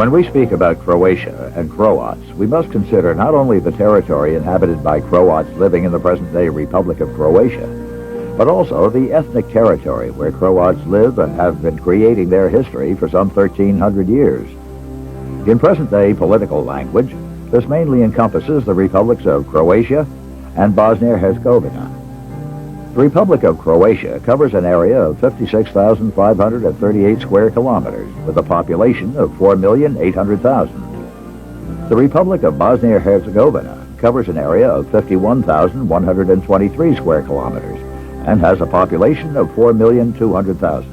When we speak about Croatia and Croats, we must consider not only the territory inhabited by Croats living in the present-day Republic of Croatia, but also the ethnic territory where Croats live and have been creating their history for some 1,300 years. In present-day political language, this mainly encompasses the republics of Croatia and Bosnia-Herzegovina. The Republic of Croatia covers an area of 56,538 square kilometers with a population of 4,800,000. The Republic of Bosnia-Herzegovina covers an area of 51,123 square kilometers and has a population of 4,200,000.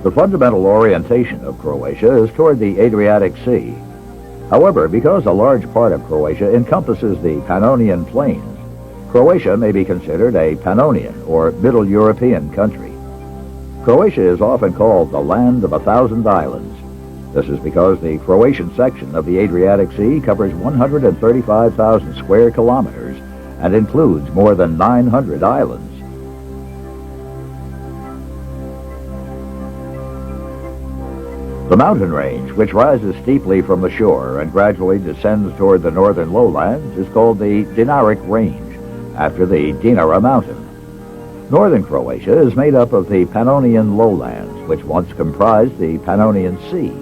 The fundamental orientation of Croatia is toward the Adriatic Sea. However, because a large part of Croatia encompasses the Pannonian Plains, Croatia may be considered a Pannonian or Middle European country. Croatia is often called the land of 1,000 islands. This is because the Croatian section of the Adriatic Sea covers 135,000 square kilometers and includes more than 900 islands. The mountain range, which rises steeply from the shore and gradually descends toward the northern lowlands, is called the Dinaric Range, after the Dinara mountain. Northern Croatia is made up of the Pannonian lowlands, which once comprised the Pannonian Sea.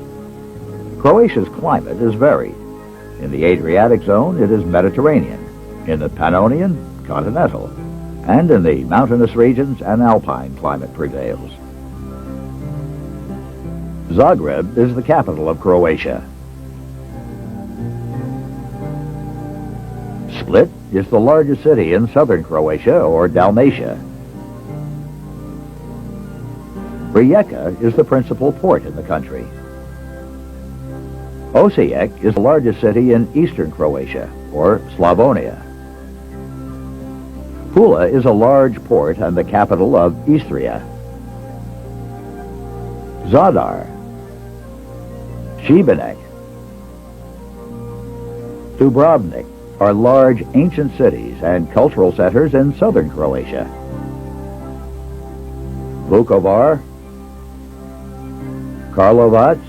Croatia's climate is varied. In the Adriatic zone, it is Mediterranean. In the Pannonian, continental. And in the mountainous regions, an alpine climate prevails. Zagreb is the capital of Croatia. Split is the largest city in southern Croatia, or Dalmatia. Rijeka is the principal port in the country. Osijek is the largest city in eastern Croatia, or Slavonia. Pula is a large port and the capital of Istria. Zadar, Šibenik, Dubrovnik are large ancient cities and cultural centers in southern Croatia. Vukovar, Karlovac,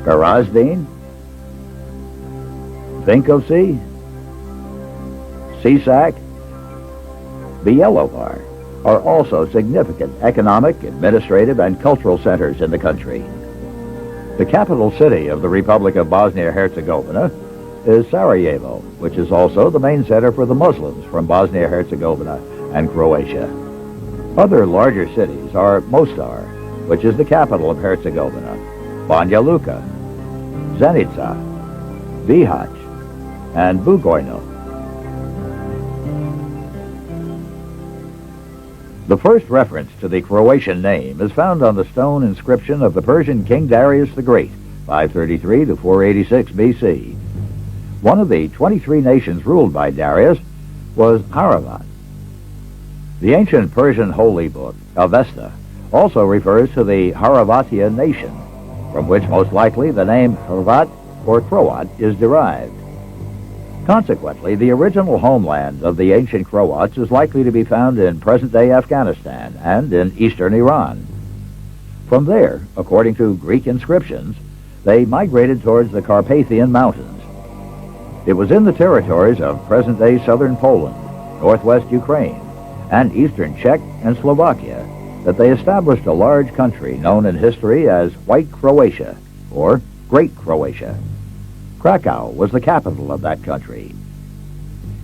Varazdin, Vinkovci, Sisak, Bjelovar are also significant economic, administrative, and cultural centers in the country. The capital city of the Republic of Bosnia-Herzegovina is Sarajevo, which is also the main center for the Muslims from Bosnia-Herzegovina and Croatia. Other larger cities are Mostar, which is the capital of Herzegovina, Banja Luka, Zenica, Bihać, and Bugojno. The first reference to the Croatian name is found on the stone inscription of the Persian King Darius the Great, 533 to 486 BC. One of the 23 nations ruled by Darius was Haravat. The ancient Persian holy book, Avesta, also refers to the Haravatian nation, from which most likely the name Hrvat or Croat is derived. Consequently, the original homeland of the ancient Croats is likely to be found in present-day Afghanistan and in eastern Iran. From there, according to Greek inscriptions, they migrated towards the Carpathian Mountains. It was in the territories of present-day southern Poland, northwest Ukraine, and eastern Czech and Slovakia that they established a large country known in history as White Croatia, or Great Croatia. Krakow was the capital of that country.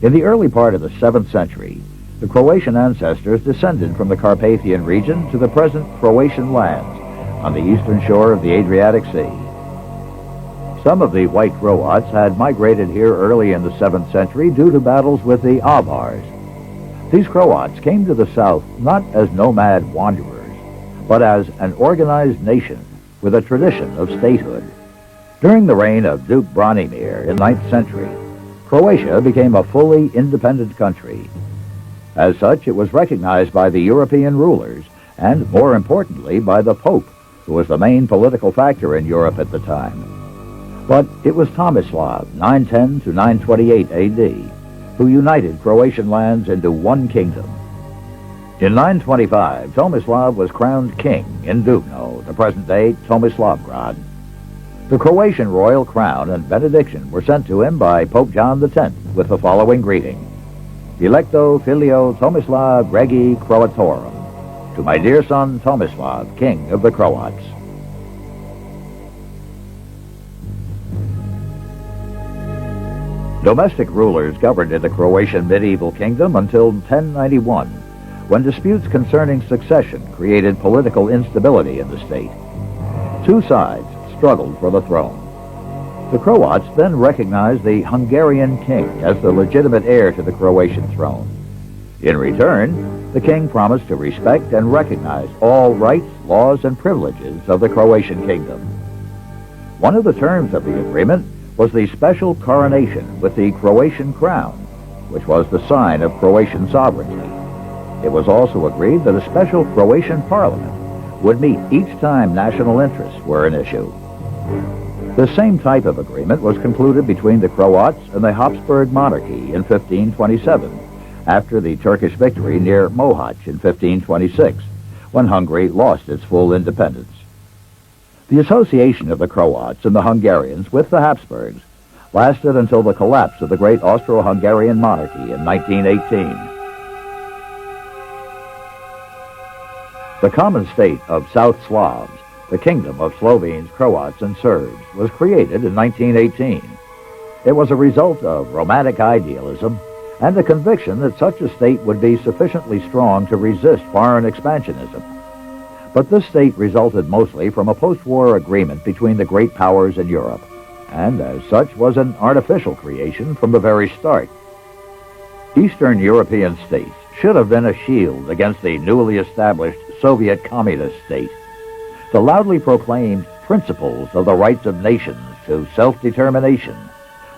In the early part of the 7th century, the Croatian ancestors descended from the Carpathian region to the present Croatian lands on the eastern shore of the Adriatic Sea. Some of the White Croats had migrated here early in the 7th century due to battles with the Avars. These Croats came to the south not as nomad wanderers, but as an organized nation with a tradition of statehood. During the reign of Duke Branimir in the 9th century, Croatia became a fully independent country. As such, it was recognized by the European rulers and, more importantly, by the Pope, who was the main political factor in Europe at the time. But it was Tomislav, 910 to 928 A.D., who united Croatian lands into one kingdom. In 925, Tomislav was crowned king in Dubno, the present-day Tomislavgrad. The Croatian royal crown and benediction were sent to him by Pope John X with the following greeting: Electo filio Tomislav regi Croatorum, to my dear son Tomislav, king of the Croats. Domestic rulers governed in the Croatian medieval kingdom until 1091, when disputes concerning succession created political instability in the state. Two sides struggled for the throne. The Croats then recognized the Hungarian king as the legitimate heir to the Croatian throne. In return, the king promised to respect and recognize all rights, laws, and privileges of the Croatian kingdom. One of the terms of the agreement was the special coronation with the Croatian crown, which was the sign of Croatian sovereignty. It was also agreed that a special Croatian parliament would meet each time national interests were an issue. The same type of agreement was concluded between the Croats and the Habsburg monarchy in 1527, after the Turkish victory near Mohac in 1526, when Hungary lost its full independence. The association of the Croats and the Hungarians with the Habsburgs lasted until the collapse of the great Austro-Hungarian monarchy in 1918. The common state of South Slavs, the kingdom of Slovenes, Croats, and Serbs, was created in 1918. It was a result of romantic idealism and the conviction that such a state would be sufficiently strong to resist foreign expansionism. But this state resulted mostly from a post-war agreement between the great powers in Europe, and as such was an artificial creation from the very start. Eastern European states should have been a shield against the newly established Soviet communist state. The loudly proclaimed principles of the rights of nations to self-determination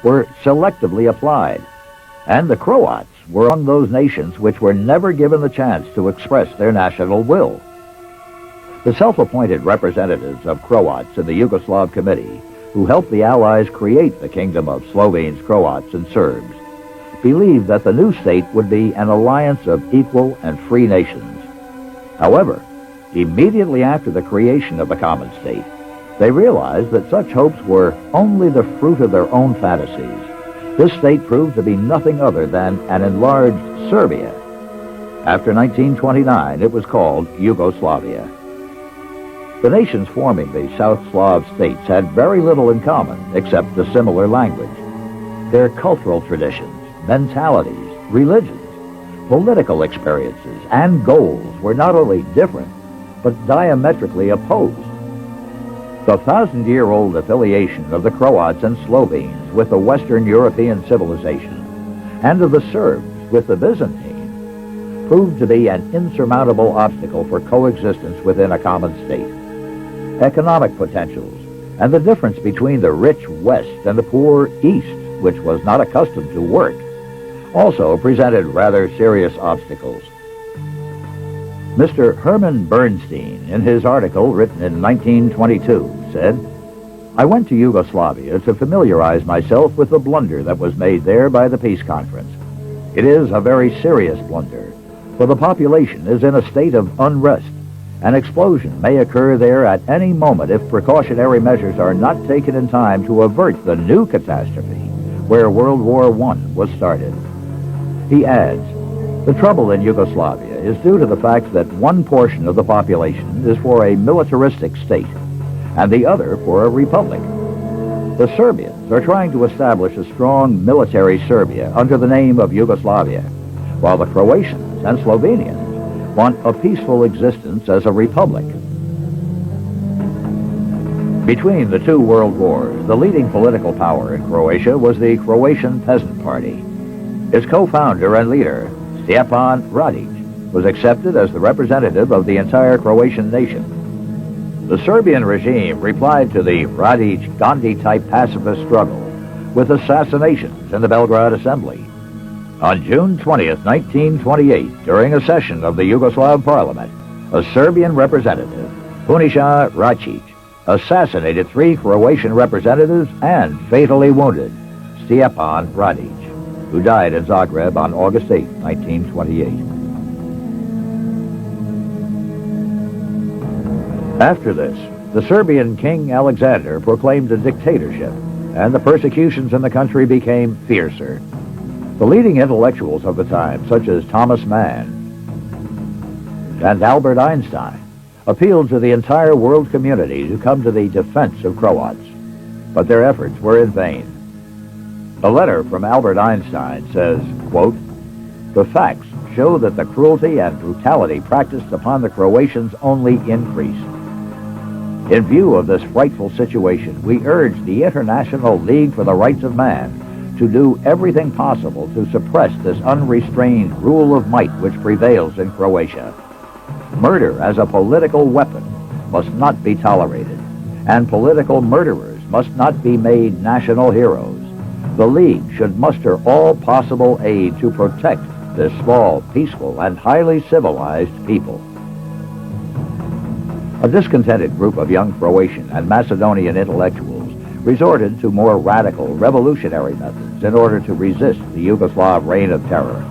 were selectively applied, and the Croats were among those nations which were never given the chance to express their national will. The self-appointed representatives of Croats in the Yugoslav Committee, who helped the Allies create the kingdom of Slovenes, Croats, and Serbs, believed that the new state would be an alliance of equal and free nations. However, immediately after the creation of the common state, they realized that such hopes were only the fruit of their own fantasies. This state proved to be nothing other than an enlarged Serbia. After 1929, it was called Yugoslavia. The nations forming the South Slav states had very little in common except a similar language. Their cultural traditions, mentalities, religions, political experiences, and goals were not only different, but diametrically opposed. The 1,000-year-old affiliation of the Croats and Slovenes with the Western European civilization, and of the Serbs with the Byzantine, proved to be an insurmountable obstacle for coexistence within a common state. Economic potentials, and the difference between the rich West and the poor East, which was not accustomed to work, also presented rather serious obstacles. Mr. Herman Bernstein, in his article written in 1922, said, "I went to Yugoslavia to familiarize myself with the blunder that was made there by the peace conference. It is a very serious blunder, for the population is in a state of unrest. An explosion may occur there at any moment if precautionary measures are not taken in time to avert the new catastrophe where World War I was started." He adds, "The trouble in Yugoslavia is due to the fact that one portion of the population is for a militaristic state, and the other for a republic. The Serbians are trying to establish a strong military Serbia under the name of Yugoslavia, while the Croatians and Slovenians want a peaceful existence as a republic." Between the two world wars, the leading political power in Croatia was the Croatian Peasant Party. Its co-founder and leader, Stjepan Radic, was accepted as the representative of the entire Croatian nation. The Serbian regime replied to the Radic-Gandhi-type pacifist struggle with assassinations in the Belgrade Assembly. On June 20th, 1928, during a session of the Yugoslav Parliament, a Serbian representative, Puniša Račić, assassinated 3 Croatian representatives and fatally wounded Stjepan Radic, who died in Zagreb on August 8, 1928. After this, the Serbian King Alexander proclaimed a dictatorship, and the persecutions in the country became fiercer. The leading intellectuals of the time, such as Thomas Mann and Albert Einstein, appealed to the entire world community to come to the defense of Croats, but their efforts were in vain. A letter from Albert Einstein says, quote, "The facts show that the cruelty and brutality practiced upon the Croatians only increased. In view of this frightful situation, we urge the International League for the Rights of Man to do everything possible to suppress this unrestrained rule of might which prevails in Croatia. Murder as a political weapon must not be tolerated, and political murderers must not be made national heroes. The League should muster all possible aid to protect this small, peaceful, and highly civilized people." A discontented group of young Croatian and Macedonian intellectuals resorted to more radical, revolutionary methods in order to resist the Yugoslav reign of terror.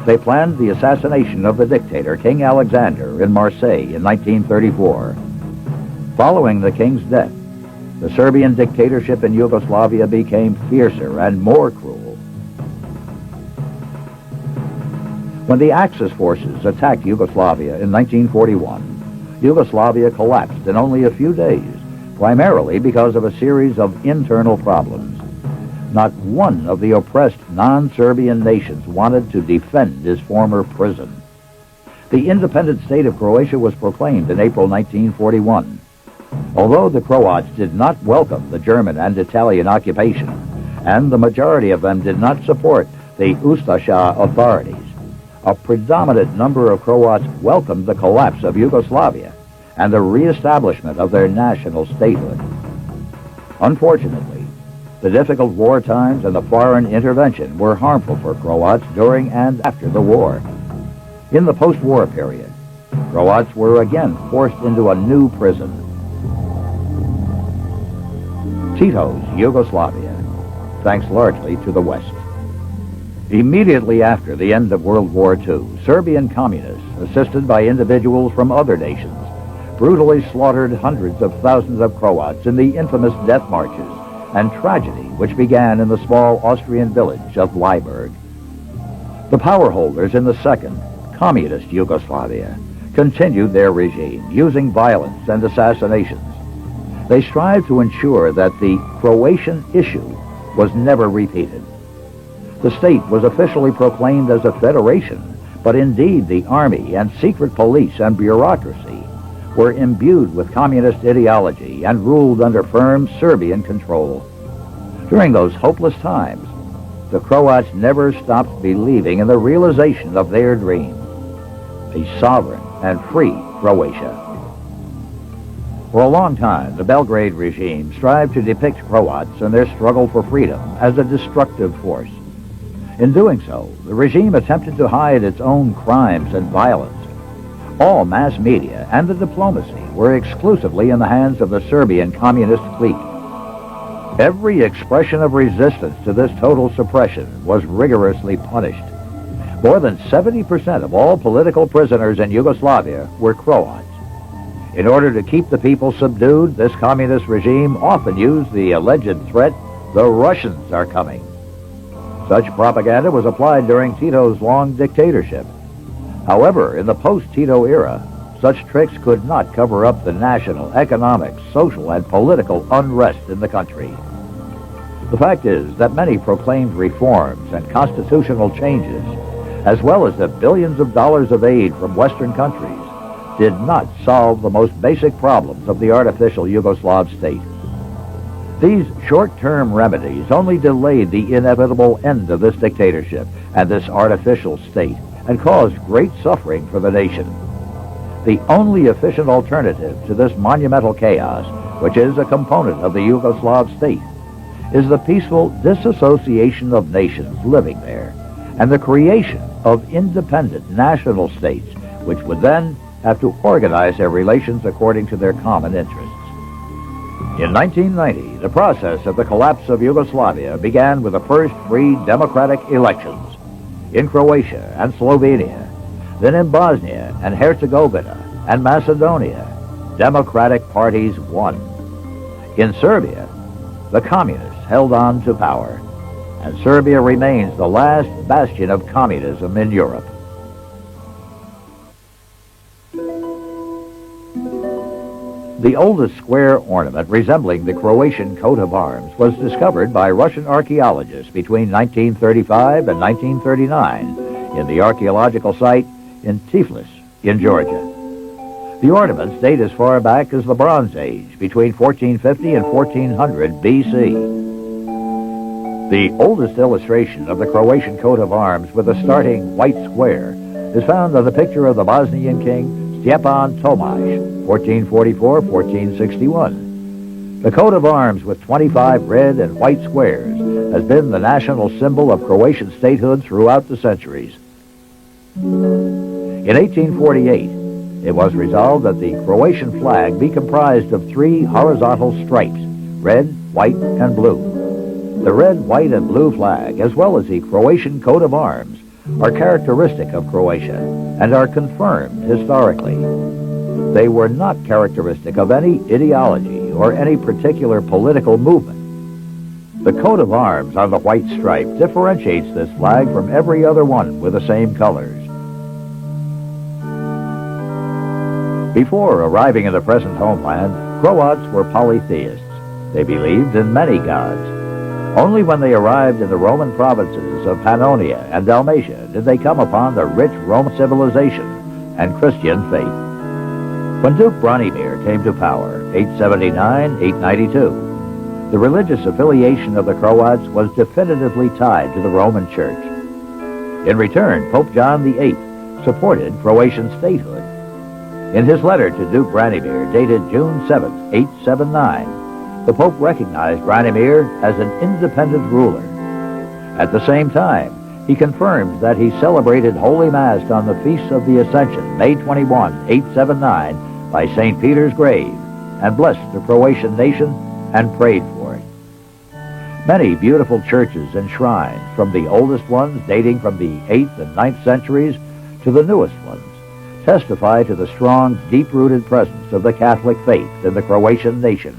They planned the assassination of the dictator, King Alexander, in Marseille in 1934. Following the king's death, the Serbian dictatorship in Yugoslavia became fiercer and more cruel. When the Axis forces attacked Yugoslavia in 1941, Yugoslavia collapsed in only a few days, primarily because of a series of internal problems. Not one of the oppressed non-Serbian nations wanted to defend his former prison. The independent state of Croatia was proclaimed in April 1941. Although the Croats did not welcome the German and Italian occupation, and the majority of them did not support the Ustasha authorities, a predominant number of Croats welcomed the collapse of Yugoslavia and the reestablishment of their national statehood. Unfortunately, the difficult war times and the foreign intervention were harmful for Croats during and after the war. In the post-war period, Croats were again forced into a new prison. Tito's Yugoslavia, thanks largely to the West. Immediately after the end of World War II, Serbian communists, assisted by individuals from other nations, brutally slaughtered hundreds of thousands of Croats in the infamous death marches and tragedy which began in the small Austrian village of Leiberg. The power holders in the second, communist Yugoslavia, continued their regime, using violence and assassinations. They strived to ensure that the Croatian issue was never repeated. The state was officially proclaimed as a federation, but indeed the army and secret police and bureaucracy were imbued with communist ideology and ruled under firm Serbian control. During those hopeless times, the Croats never stopped believing in the realization of their dream, a sovereign and free Croatia. For a long time, the Belgrade regime strived to depict Croats and their struggle for freedom as a destructive force. In doing so, the regime attempted to hide its own crimes and violence. All mass media and the diplomacy were exclusively in the hands of the Serbian communist clique. Every expression of resistance to this total suppression was rigorously punished. More than 70% of all political prisoners in Yugoslavia were Croats. In order to keep the people subdued, this communist regime often used the alleged threat, "The Russians are coming." Such propaganda was applied during Tito's long dictatorship. However, in the post-Tito era, such tricks could not cover up the national, economic, social, and political unrest in the country. The fact is that many proclaimed reforms and constitutional changes, as well as the billions of dollars of aid from Western countries, did not solve the most basic problems of the artificial Yugoslav state. These short-term remedies only delayed the inevitable end of this dictatorship and this artificial state, and caused great suffering for the nation. The only efficient alternative to this monumental chaos, which is a component of the Yugoslav state, is the peaceful disassociation of nations living there, and the creation of independent national states, which would then have to organize their relations according to their common interests. In 1990, the process of the collapse of Yugoslavia began with the first free democratic elections in Croatia and Slovenia, then in Bosnia and Herzegovina and Macedonia, democratic parties won. In Serbia, the communists held on to power, and Serbia remains the last bastion of communism in Europe. The oldest square ornament resembling the Croatian coat of arms was discovered by Russian archaeologists between 1935 and 1939 in the archaeological site in Tiflis in Georgia. The ornaments date as far back as the Bronze Age, between 1450 and 1400 B.C. The oldest illustration of the Croatian coat of arms with a starting white square is found on the picture of the Bosnian king Stjepan Tomaš, 1444-1461. The coat of arms with 25 red and white squares has been the national symbol of Croatian statehood throughout the centuries. In 1848, it was resolved that the Croatian flag be comprised of 3 horizontal stripes, red, white, and blue. The red, white, and blue flag, as well as the Croatian coat of arms, are characteristic of Croatia and are confirmed historically. They were not characteristic of any ideology or any particular political movement. The coat of arms on the white stripe differentiates this flag from every other one with the same colors. Before arriving in the present homeland, Croats were polytheists. They believed in many gods. Only when they arrived in the Roman provinces of Pannonia and Dalmatia did they come upon the rich Roman civilization and Christian faith. When Duke Branimir came to power, 879-892, the religious affiliation of the Croats was definitively tied to the Roman Church. In return, Pope John VIII supported Croatian statehood. In his letter to Duke Branimir, dated June 7, 879, the Pope recognized Branimir as an independent ruler. At the same time, he confirmed that he celebrated Holy Mass on the Feast of the Ascension, May 21, 879, by St. Peter's grave, and blessed the Croatian nation and prayed for it. Many beautiful churches and shrines, from the oldest ones dating from the 8th and 9th centuries to the newest ones, testify to the strong, deep-rooted presence of the Catholic faith in the Croatian nation.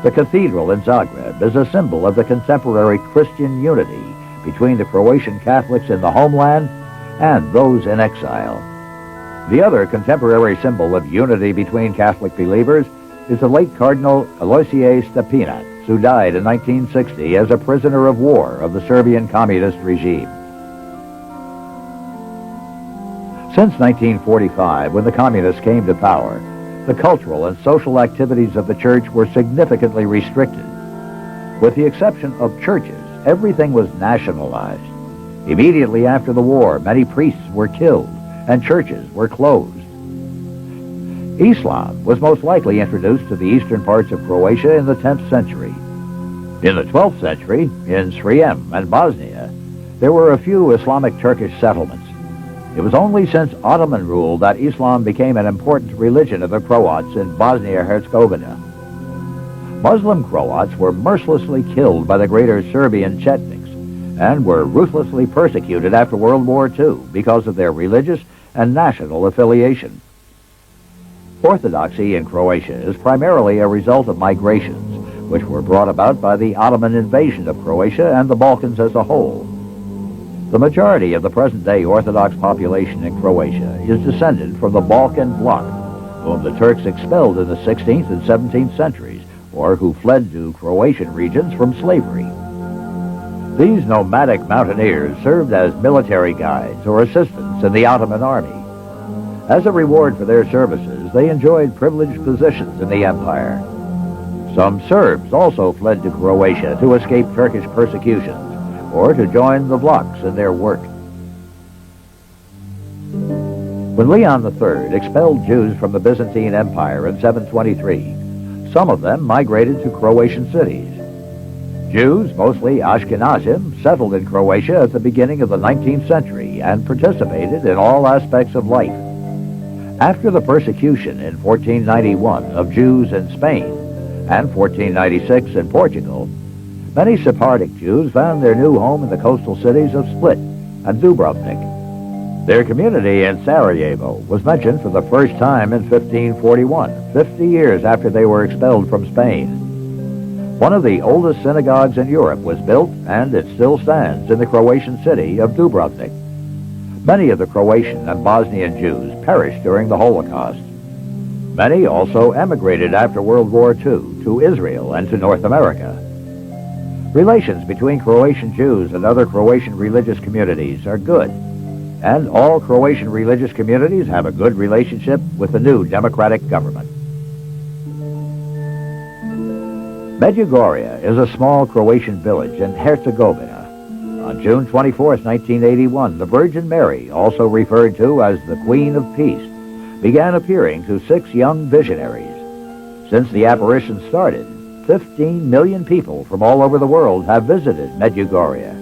The cathedral in Zagreb is a symbol of the contemporary Christian unity between the Croatian Catholics in the homeland and those in exile. The other contemporary symbol of unity between Catholic believers is the late Cardinal Aloysius Stepinac, who died in 1960 as a prisoner of war of the Serbian communist regime. Since 1945, when the communists came to power, the cultural and social activities of the church were significantly restricted. With the exception of churches, everything was nationalized. Immediately after the war, many priests were killed and churches were closed. Islam was most likely introduced to the eastern parts of Croatia in the 10th century. In the 12th century, in Srijem and Bosnia, there were a few Islamic Turkish settlements. It was only since Ottoman rule that Islam became an important religion of the Croats in Bosnia-Herzegovina. Muslim Croats were mercilessly killed by the greater Serbian Chetniks and were ruthlessly persecuted after World War II because of their religious and national affiliation. Orthodoxy in Croatia is primarily a result of migrations, which were brought about by the Ottoman invasion of Croatia and the Balkans as a whole. The majority of the present-day Orthodox population in Croatia is descended from the Balkan bloc, whom the Turks expelled in the 16th and 17th centuries, or who fled to Croatian regions from slavery. These nomadic mountaineers served as military guides or assistants in the Ottoman army. As a reward for their services, they enjoyed privileged positions in the empire. Some Serbs also fled to Croatia to escape Turkish persecutions or to join the blocs in their work. When Leon III expelled Jews from the Byzantine Empire in 723, some of them migrated to Croatian cities. Jews, mostly Ashkenazim, settled in Croatia at the beginning of the 19th century and participated in all aspects of life. After the persecution in 1491 of Jews in Spain and 1496 in Portugal, many Sephardic Jews found their new home in the coastal cities of Split and Dubrovnik. Their community in Sarajevo was mentioned for the first time in 1541, 50 years after they were expelled from Spain. One of the oldest synagogues in Europe was built, and it still stands in the Croatian city of Dubrovnik. Many of the Croatian and Bosnian Jews perished during the Holocaust. Many also emigrated after World War II to Israel and to North America. Relations between Croatian Jews and other Croatian religious communities are good, and all Croatian religious communities have a good relationship with the new democratic government. Medjugorje is a small Croatian village in Herzegovina. On June 24, 1981, the Virgin Mary, also referred to as the Queen of Peace, began appearing to 6 young visionaries. Since the apparition started, 15 million people from all over the world have visited Medjugorje.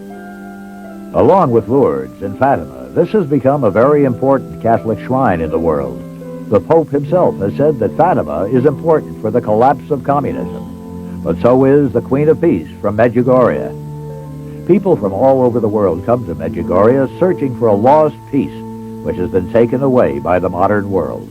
Along with Lourdes and Fatima, this has become a very important Catholic shrine in the world. The Pope himself has said that Fatima is important for the collapse of communism, but so is the Queen of Peace from Medjugorje. People from all over the world come to Medjugorje searching for a lost peace which has been taken away by the modern world.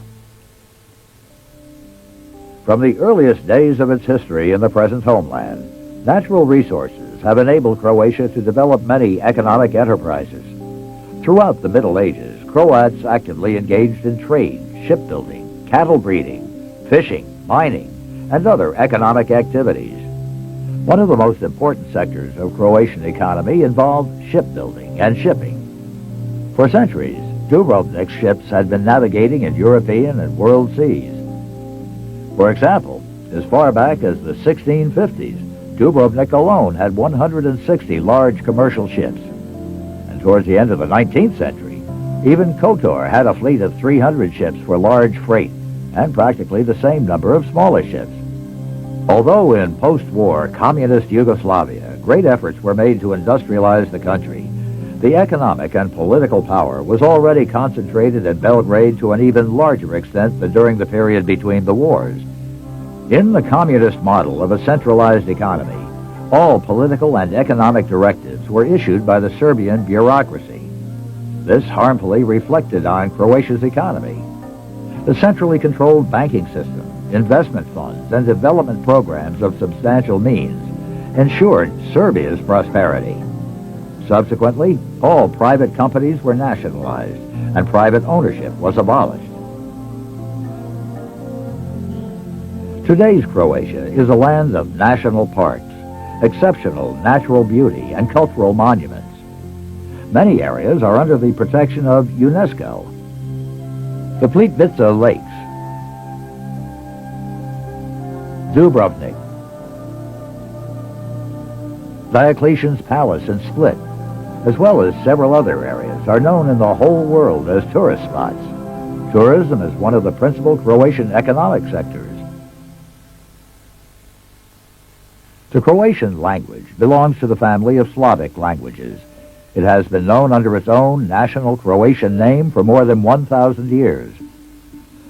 From the earliest days of its history in the present homeland, natural resources have enabled Croatia to develop many economic enterprises. Throughout the Middle Ages, Croats actively engaged in trade, shipbuilding, cattle breeding, fishing, mining, and other economic activities. One of the most important sectors of Croatian economy involved shipbuilding and shipping. For centuries, Dubrovnik's ships had been navigating in European and world seas. For example, as far back as the 1650s, Dubrovnik alone had 160 large commercial ships. And towards the end of the 19th century, even Kotor had a fleet of 300 ships for large freight, and practically the same number of smaller ships. Although in post-war communist Yugoslavia, great efforts were made to industrialize the country, the economic and political power was already concentrated in Belgrade to an even larger extent than during the period between the wars. In the communist model of a centralized economy, all political and economic directives were issued by the Serbian bureaucracy. This harmfully reflected on Croatia's economy. The centrally controlled banking system, investment funds, and development programs of substantial means ensured Serbia's prosperity. Subsequently, all private companies were nationalized, and private ownership was abolished. Today's Croatia is a land of national parks, exceptional natural beauty, and cultural monuments. Many areas are under the protection of UNESCO. The Plitvice Lakes, Dubrovnik, Diocletian's Palace in Split, as well as several other areas, are known in the whole world as tourist spots. Tourism is one of the principal Croatian economic sectors. The Croatian language belongs to the family of Slavic languages. It has been known under its own national Croatian name for more than 1,000 years.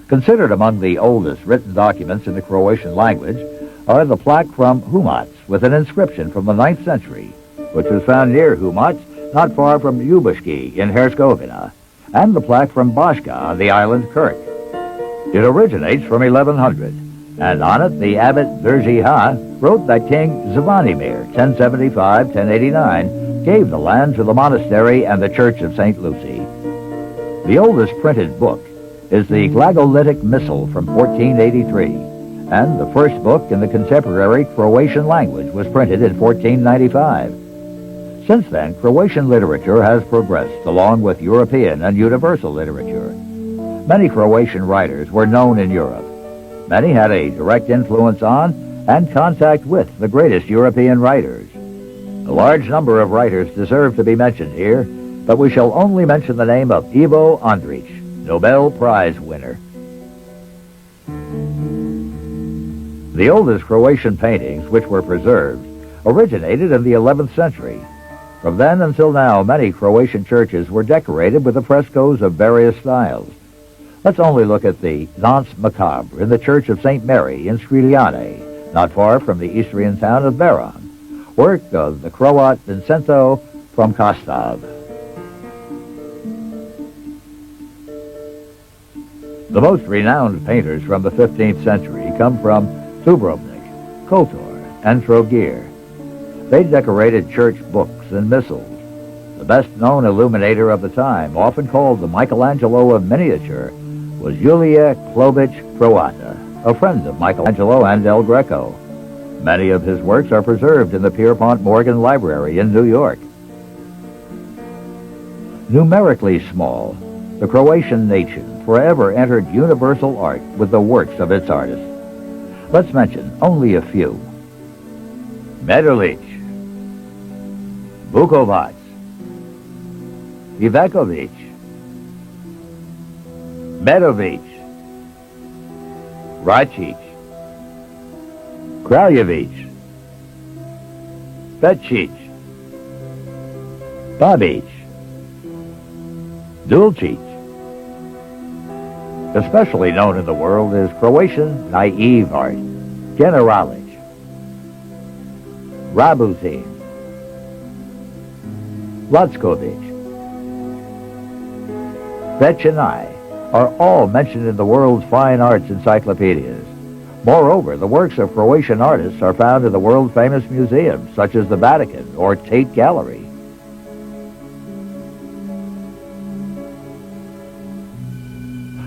Considered among the oldest written documents in the Croatian language are the plaque from Humac with an inscription from the 9th century, which was found near Humac, not far from Ljubuški in Herzegovina, and the plaque from Baška on the island Krk. It originates from 1100, and on it the abbot Držiha wrote that King Zvonimir, 1075-1089, gave the land to the monastery and the Church of St. Lucy. The oldest printed book is the Glagolitic Missal from 1483, and the first book in the contemporary Croatian language was printed in 1495. Since then, Croatian literature has progressed along with European and universal literature. Many Croatian writers were known in Europe. Many had a direct influence on and contact with the greatest European writers. A large number of writers deserve to be mentioned here, but we shall only mention the name of Ivo Andrić, Nobel Prize winner. The oldest Croatian paintings which were preserved originated in the 11th century. From then until now, many Croatian churches were decorated with the frescoes of various styles. Let's only look at the Nonce Macabre in the Church of St. Mary in Striljane, not far from the Istrian town of Beran, work of the Croat Vincenzo from Kastav. The most renowned painters from the 15th century come from Dubrovnik, Kotor, and Trogir. They decorated church books and missals. The best-known illuminator of the time, often called the Michelangelo of miniature, was Julia Klovich Croata, a friend of Michelangelo and El Greco. Many of his works are preserved in the Pierpont Morgan Library in New York. Numerically small, the Croatian nation forever entered universal art with the works of its artists. Let's mention only a few. Meterlich, Vukovac, Ivekovic, Medovic, Racic, Kraljevic, Petcic, Babic, Dulcic. Especially known in the world is Croatian naive art, Generalic, Rabutin, Lackovic, Vecinai are all mentioned in the world's fine arts encyclopedias. Moreover, the works of Croatian artists are found in the world-famous museums, such as the Vatican or Tate Gallery.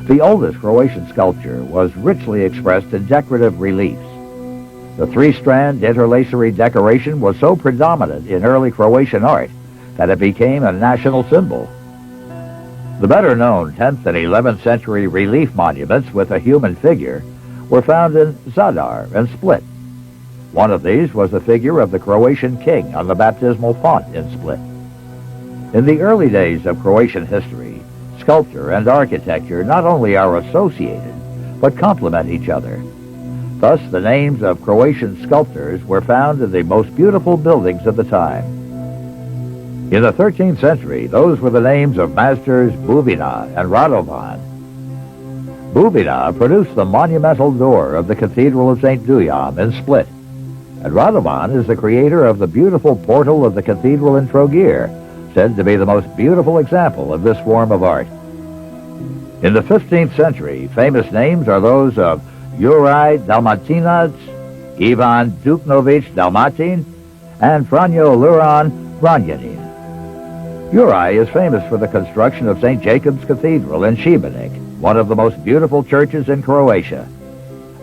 The oldest Croatian sculpture was richly expressed in decorative reliefs. The three-strand interlacery decoration was so predominant in early Croatian art that it became a national symbol. The better-known 10th and 11th century relief monuments with a human figure were found in Zadar and Split. One of these was the figure of the Croatian king on the baptismal font in Split. In the early days of Croatian history, sculpture and architecture not only are associated, but complement each other. Thus, the names of Croatian sculptors were found in the most beautiful buildings of the time. In the 13th century, those were the names of masters Buvina and Radovan. Buvina produced the monumental door of the Cathedral of St. Dujam in Split, and Radovan is the creator of the beautiful portal of the cathedral in Trogir, said to be the most beautiful example of this form of art. In the 15th century, famous names are those of Juraj Dalmatinac, Ivan Duknovich Dalmatin, and Franjo Luran Ranjanin. Juraj is famous for the construction of St. Jacob's Cathedral in Šibenik, one of the most beautiful churches in Croatia.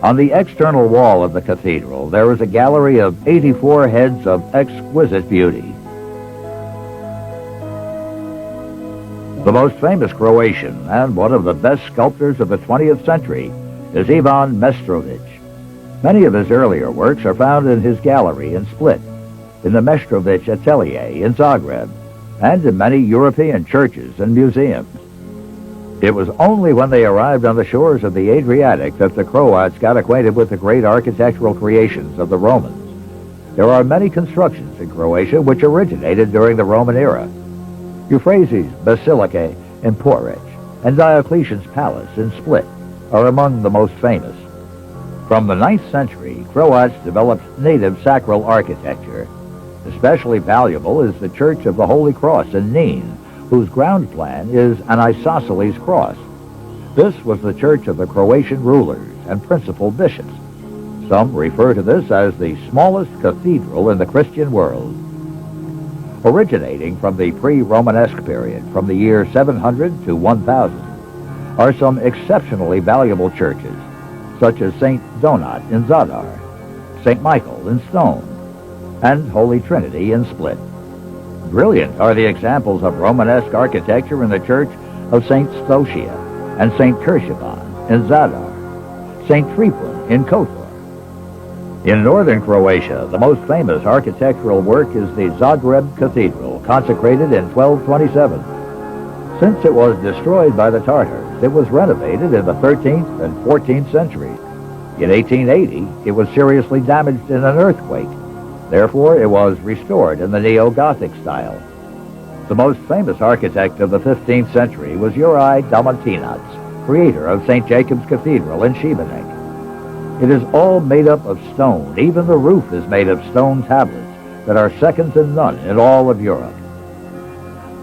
On the external wall of the cathedral, there is a gallery of 84 heads of exquisite beauty. The most famous Croatian and one of the best sculptors of the 20th century is Ivan Meštrović. Many of his earlier works are found in his gallery in Split, in the Meštrović Atelier in Zagreb, and in many European churches and museums. It was only when they arrived on the shores of the Adriatic that the Croats got acquainted with the great architectural creations of the Romans. There are many constructions in Croatia which originated during the Roman era. Euphrates' Basilica in Poreč and Diocletian's Palace in Split are among the most famous. From the 9th century, Croats developed native sacral architecture. Especially valuable is the Church of the Holy Cross in Nin, whose ground plan is an isosceles cross. This was the church of the Croatian rulers and principal bishops. Some refer to this as the smallest cathedral in the Christian world. Originating from the pre-Romanesque period, from the year 700 to 1000, are some exceptionally valuable churches, such as St. Donat in Zadar, St. Michael in Stone, and Holy Trinity in Split. Brilliant are the examples of Romanesque architecture in the church of St. Stocia and St. Kershivan in Zadar, St. Tripun in Kotor. In northern Croatia, the most famous architectural work is the Zagreb Cathedral, consecrated in 1227. Since it was destroyed by the Tartars, it was renovated in the 13th and 14th centuries. In 1880, it was seriously damaged in an earthquake. Therefore, it was restored in the Neo-Gothic style. The most famous architect of the 15th century was Juraj Dalmatinac, creator of St. Jacob's Cathedral in Šibenik. It is all made up of stone. Even the roof is made of stone tablets that are second to none in all of Europe.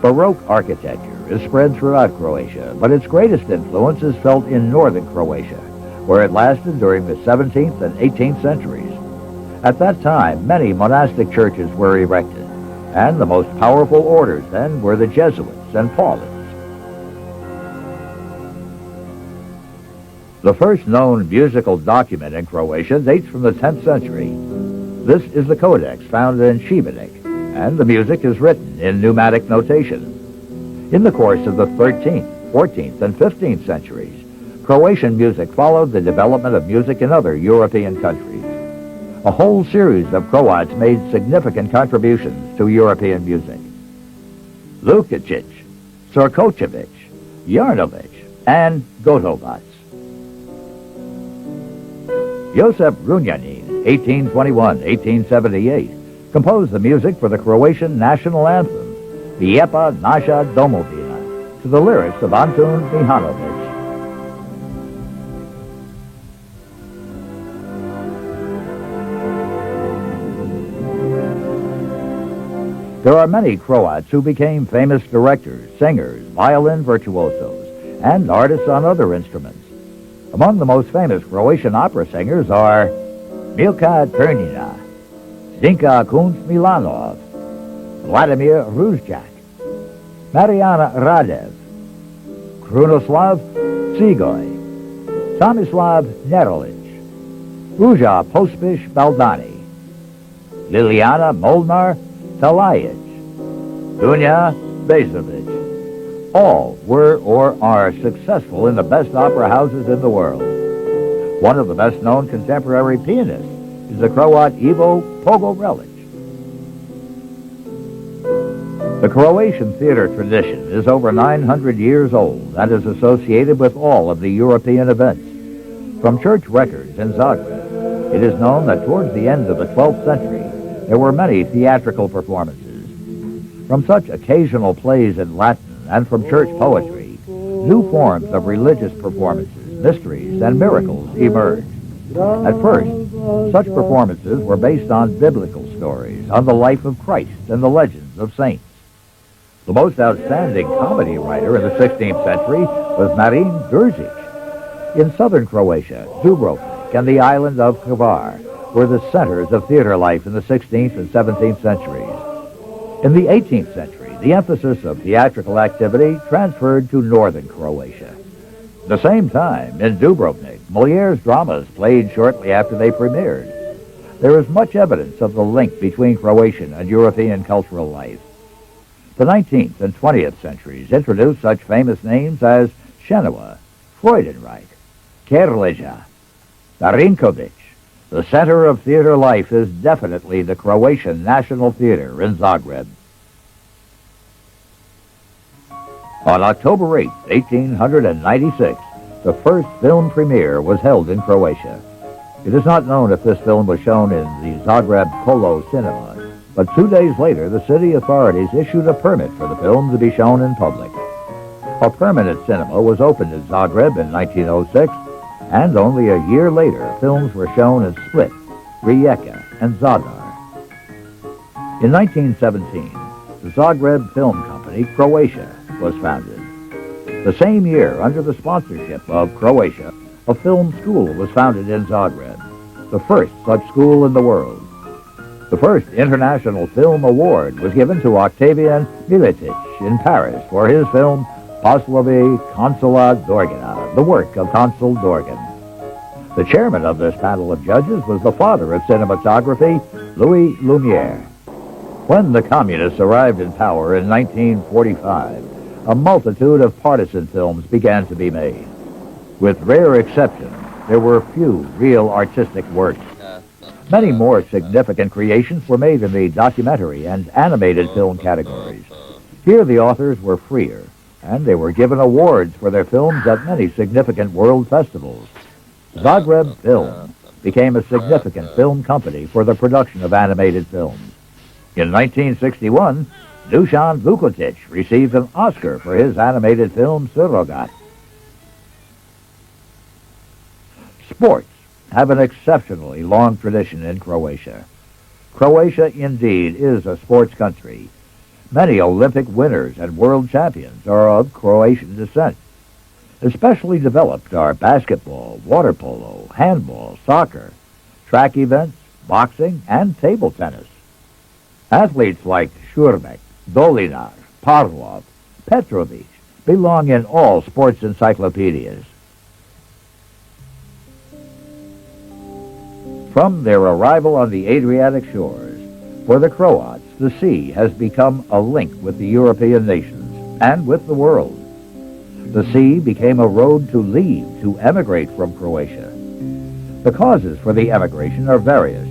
Baroque architecture is spread throughout Croatia, but its greatest influence is felt in northern Croatia, where it lasted during the 17th and 18th centuries. At that time, many monastic churches were erected, and the most powerful orders then were the Jesuits and Paulins. The first known musical document in Croatia dates from the 10th century. This is the Codex found in Šibenik, and the music is written in pneumatic notation. In the course of the 13th, 14th, and 15th centuries, Croatian music followed the development of music in other European countries. A whole series of Croats made significant contributions to European music. Lukacic, Sorkočević, Jarnović, and Gotovac. Josip Runjanin, 1821-1878, composed the music for the Croatian national anthem, Lijepa naša domovina, to the lyrics of Antun Mihanović. There are many Croats who became famous directors, singers, violin virtuosos, and artists on other instruments. Among the most famous Croatian opera singers are Milka Ternina, Zinka Kunc-Milanov, Vladimir Ruzjak, Marijana Radev, Krunoslav Cigoj, Tomislav Nerolic, Ruja Pospish Baldani, Liliana Molnar Talajic, Dunja Bezovic. All were or are successful in the best opera houses in the world. One of the best-known contemporary pianists is the Croat Ivo Pogorelic. The Croatian theater tradition is over 900 years old and is associated with all of the European events. From church records in Zagreb, it is known that towards the end of the 12th century, there were many theatrical performances. From such occasional plays in Latin and from church poetry, new forms of religious performances, mysteries, and miracles emerged. At first, such performances were based on biblical stories, on the life of Christ and the legends of saints. The most outstanding comedy writer in the 16th century was Marin Držić. In southern Croatia, Dubrovnik and the island of Hvar were the centers of theater life in the 16th and 17th centuries. In the 18th century, the emphasis of theatrical activity transferred to northern Croatia. At the same time, in Dubrovnik, Moliere's dramas played shortly after they premiered. There is much evidence of the link between Croatian and European cultural life. The 19th and 20th centuries introduced such famous names as Šenoa, Freudenreich, Kerleja, Darinkovic. The center of theater life is definitely the Croatian National Theater in Zagreb. On October 8, 1896, the first film premiere was held in Croatia. It is not known if this film was shown in the Zagreb Kolo cinema, but 2 days later, the city authorities issued a permit for the film to be shown in public. A permanent cinema was opened in Zagreb in 1906, and only a year later, films were shown in Split, Rijeka, and Zadar. In 1917, the Zagreb Film Company, Croatia, was founded. The same year, under the sponsorship of Croatia, a film school was founded in Zagreb, the first such school in the world. The first International Film Award was given to Octavian Miletic in Paris for his film Poslovi Konsula Dorgana, the work of Consul Dorgan. The chairman of this panel of judges was the father of cinematography, Louis Lumiere. When the communists arrived in power in 1945, a multitude of partisan films began to be made. With rare exceptions, there were few real artistic works. Many more significant creations were made in the documentary and animated film categories. Here the authors were freer, and they were given awards for their films at many significant world festivals. Zagreb Film became a significant film company for the production of animated films. In 1961, Dusan Vukotic received an Oscar for his animated film Surogat. Sports have an exceptionally long tradition in Croatia. Croatia, indeed, is a sports country. Many Olympic winners and world champions are of Croatian descent. Especially developed are basketball, water polo, handball, soccer, track events, boxing, and table tennis. Athletes like Šurmek, Dolinar, Parlov, Petrovic belong in all sports encyclopedias. From their arrival on the Adriatic shores, for the Croats, the sea has become a link with the European nations and with the world. The sea became a road to leave, to emigrate from Croatia. The causes for the emigration are various.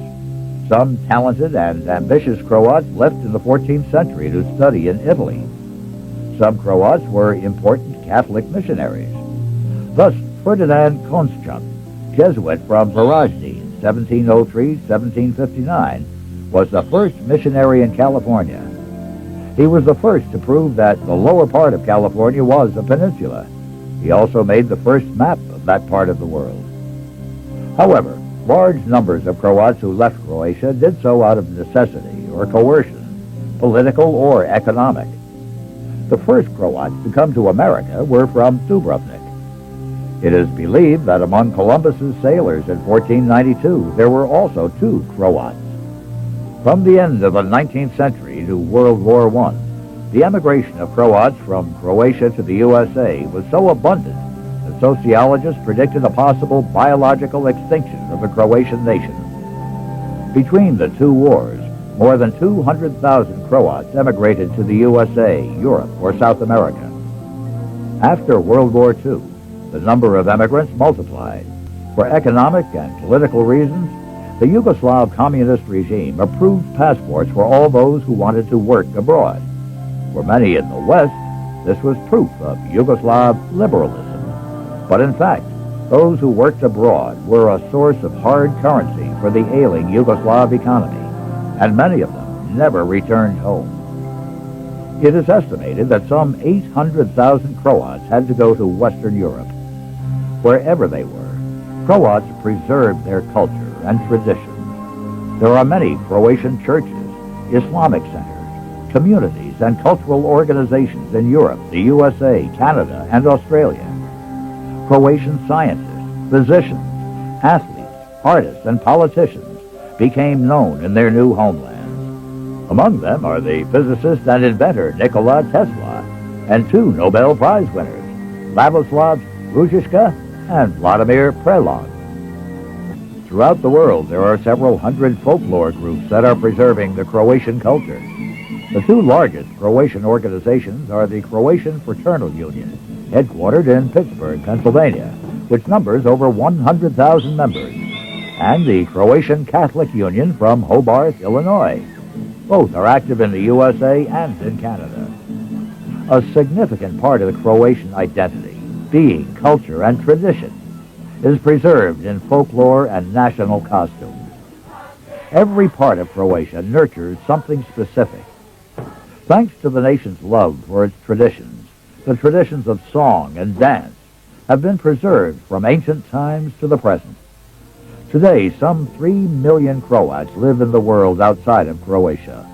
Some talented and ambitious Croats left in the 14th century to study in Italy. Some Croats were important Catholic missionaries. Thus, Ferdinand Konstchuk, Jesuit from Varaždin, 1703-1759, was the first missionary in California. He was the first to prove that the lower part of California was a peninsula. He also made the first map of that part of the world. However, large numbers of Croats who left Croatia did so out of necessity or coercion, political or economic. The first Croats to come to America were from Dubrovnik. It is believed that among Columbus's sailors in 1492 there were also 2 Croats. From the end of the 19th century to World War I, the emigration of Croats from Croatia to the USA was so abundant that sociologists predicted a possible biological extinction of the Croatian nation. Between the 2 wars, more than 200,000 Croats emigrated to the USA, Europe, or South America. After World War II, the number of emigrants multiplied. For economic and political reasons, the Yugoslav communist regime approved passports for all those who wanted to work abroad. For many in the West, this was proof of Yugoslav liberalism. But in fact, those who worked abroad were a source of hard currency for the ailing Yugoslav economy, and many of them never returned home. It is estimated that some 800,000 Croats had to go to Western Europe. Wherever they were, Croats preserved their culture and traditions. There are many Croatian churches, Islamic centers, communities, and cultural organizations in Europe, the USA, Canada, and Australia. Croatian scientists, physicians, athletes, artists, and politicians became known in their new homelands. Among them are the physicist and inventor Nikola Tesla and 2 Nobel Prize winners, Ladislav Ružička and Vladimir Prelog. Throughout the world, there are several hundred folklore groups that are preserving the Croatian culture. The 2 largest Croatian organizations are the Croatian Fraternal Union, headquartered in Pittsburgh, Pennsylvania, which numbers over 100,000 members, and the Croatian Catholic Union from Hobart, Illinois. Both are active in the USA and in Canada. A significant part of the Croatian identity, being culture and tradition, is preserved in folklore and national costumes. Every part of Croatia nurtures something specific. Thanks to the nation's love for its traditions, the traditions of song and dance have been preserved from ancient times to the present. Today, some 3 million Croats live in the world outside of Croatia.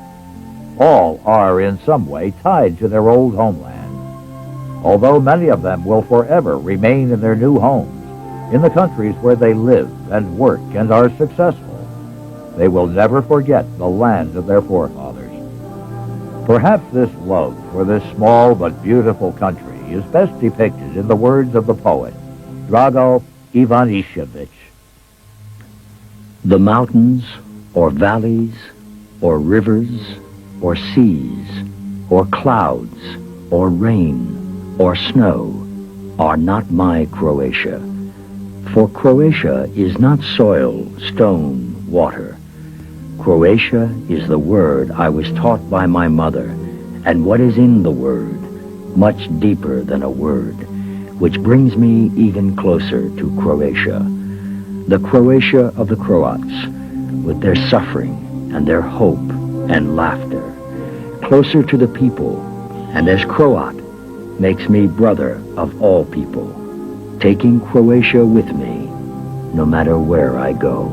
All are in some way tied to their old homeland. Although many of them will forever remain in their new homes, in the countries where they live and work and are successful, they will never forget the land of their forefathers. Perhaps this love for this small but beautiful country is best depicted in the words of the poet, Drago Ivanišević. The mountains, or valleys, or rivers, or seas, or clouds, or rain, or snow are not my Croatia. For Croatia is not soil, stone, water. Croatia is the word I was taught by my mother, and what is in the word, much deeper than a word, which brings me even closer to Croatia. The Croatia of the Croats, with their suffering and their hope and laughter, closer to the people, and as Croat, makes me brother of all people, taking Croatia with me, no matter where I go.